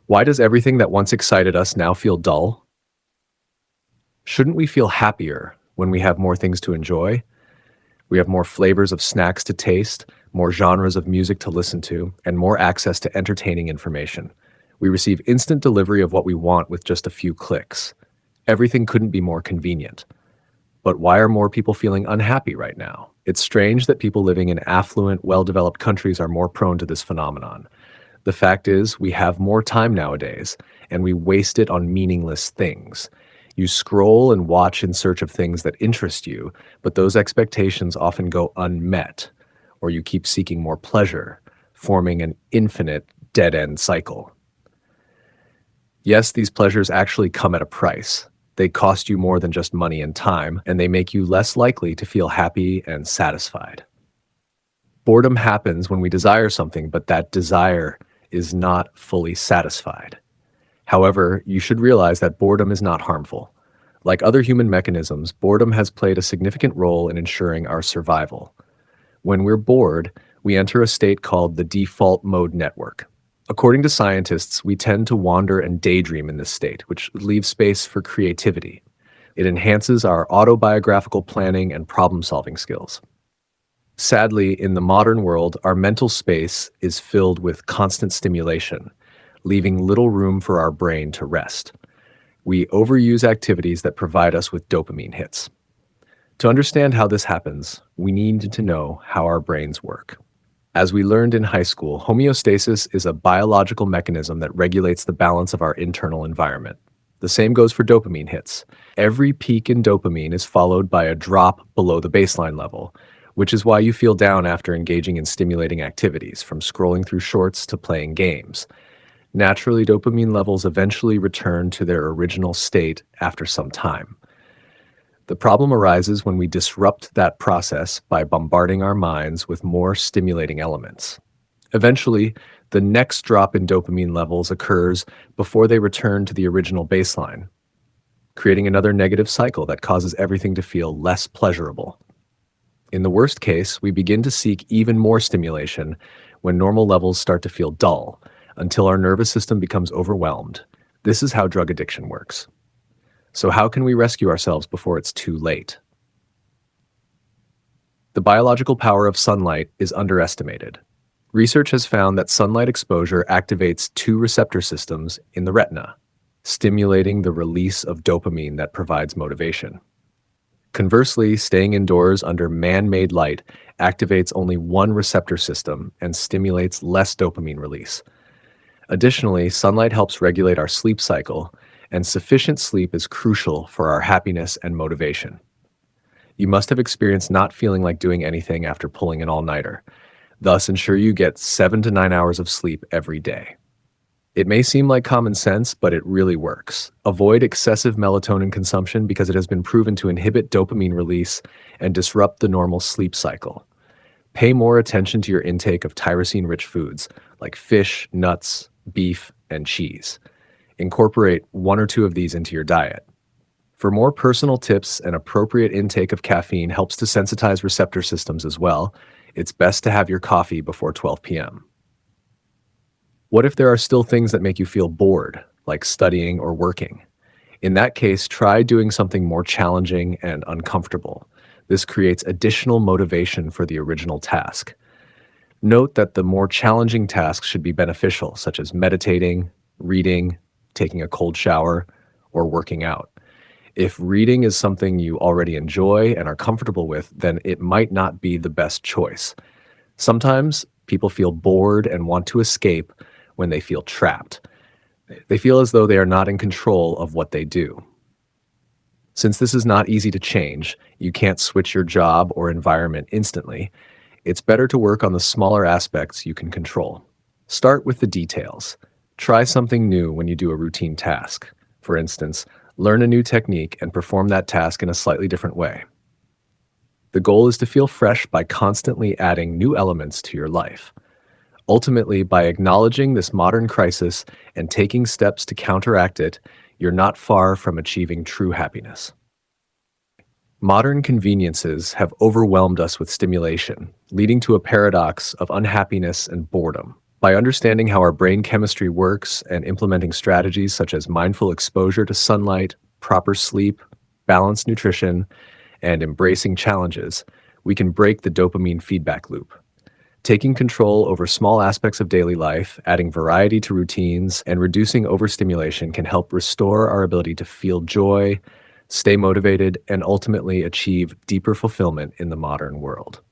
Why does everything that once excited us now feel dull? Shouldn't we feel happier when we have more things to enjoy? We have more flavors of snacks to taste, more genres of music to listen to, and more access to entertaining information. We receive instant delivery of what we want with just a few clicks. Everything couldn't be more convenient. But why are more people feeling unhappy right now? It's strange that people living in affluent, well-developed countries are more prone to this phenomenon. The fact is, we have more time nowadays, and we waste it on meaningless things. You scroll and watch in search of things that interest you, but those expectations often go unmet, or you keep seeking more pleasure, forming an infinite dead-end cycle. Yes, these pleasures actually come at a price. They cost you more than just money and time, and they make you less likely to feel happy and satisfied. Boredom happens when we desire something, but that desire is not fully satisfied. However, you should realize that boredom is not harmful. Like other human mechanisms, boredom has played a significant role in ensuring our survival. When we're bored, we enter a state called the default mode network. According to scientists, we tend to wander and daydream in this state, which leaves space for creativity. It enhances our autobiographical planning and problem-solving skills. Sadly, in the modern world, our mental space is filled with constant stimulation, leaving little room for our brain to rest. We overuse activities that provide us with dopamine hits. To understand how this happens, we need to know how our brains work. As we learned in high school, homeostasis is a biological mechanism that regulates the balance of our internal environment. The same goes for dopamine hits. Every peak in dopamine is followed by a drop below the baseline level, which is why you feel down after engaging in stimulating activities, from scrolling through shorts to playing games. Naturally, dopamine levels eventually return to their original state after some time. The problem arises when we disrupt that process by bombarding our minds with more stimulating elements. Eventually, the next drop in dopamine levels occurs before they return to the original baseline, creating another negative cycle that causes everything to feel less pleasurable. In the worst case, we begin to seek even more stimulation when normal levels start to feel dull, until our nervous system becomes overwhelmed. This is how drug addiction works. So how can we rescue ourselves before it's too late? The biological power of sunlight is underestimated. Research has found that sunlight exposure activates two receptor systems in the retina, stimulating the release of dopamine that provides motivation. Conversely, staying indoors under man-made light activates only one receptor system and stimulates less dopamine release. Additionally, sunlight helps regulate our sleep cycle, and sufficient sleep is crucial for our happiness and motivation. You must have experienced not feeling like doing anything after pulling an all-nighter. Thus, ensure you get 7 to 9 hours of sleep every day. It may seem like common sense, but it really works. Avoid excessive melatonin consumption because it has been proven to inhibit dopamine release and disrupt the normal sleep cycle. Pay more attention to your intake of tyrosine-rich foods like fish, nuts, beef, and cheese. Incorporate 1 or 2 of these into your diet. For more personal tips, an appropriate intake of caffeine helps to sensitize receptor systems as well. It's best to have your coffee before 12 p.m. What if there are still things that make you feel bored, like studying or working? In that case, try doing something more challenging and uncomfortable. This creates additional motivation for the original task. Note that the more challenging tasks should be beneficial, such as meditating, reading, taking a cold shower, or working out. If reading is something you already enjoy and are comfortable with, then it might not be the best choice. Sometimes people feel bored and want to escape when they feel trapped. They feel as though they are not in control of what they do. Since this is not easy to change, you can't switch your job or environment instantly, it's better to work on the smaller aspects you can control. Start with the details. Try something new when you do a routine task. For instance, learn a new technique and perform that task in a slightly different way. The goal is to feel fresh by constantly adding new elements to your life. Ultimately, by acknowledging this modern crisis and taking steps to counteract it, you're not far from achieving true happiness. Modern conveniences have overwhelmed us with stimulation, leading to a paradox of unhappiness and boredom. By understanding how our brain chemistry works and implementing strategies such as mindful exposure to sunlight, proper sleep, balanced nutrition, and embracing challenges, we can break the dopamine feedback loop. Taking control over small aspects of daily life, adding variety to routines, and reducing overstimulation can help restore our ability to feel joy, stay motivated, and ultimately achieve deeper fulfillment in the modern world.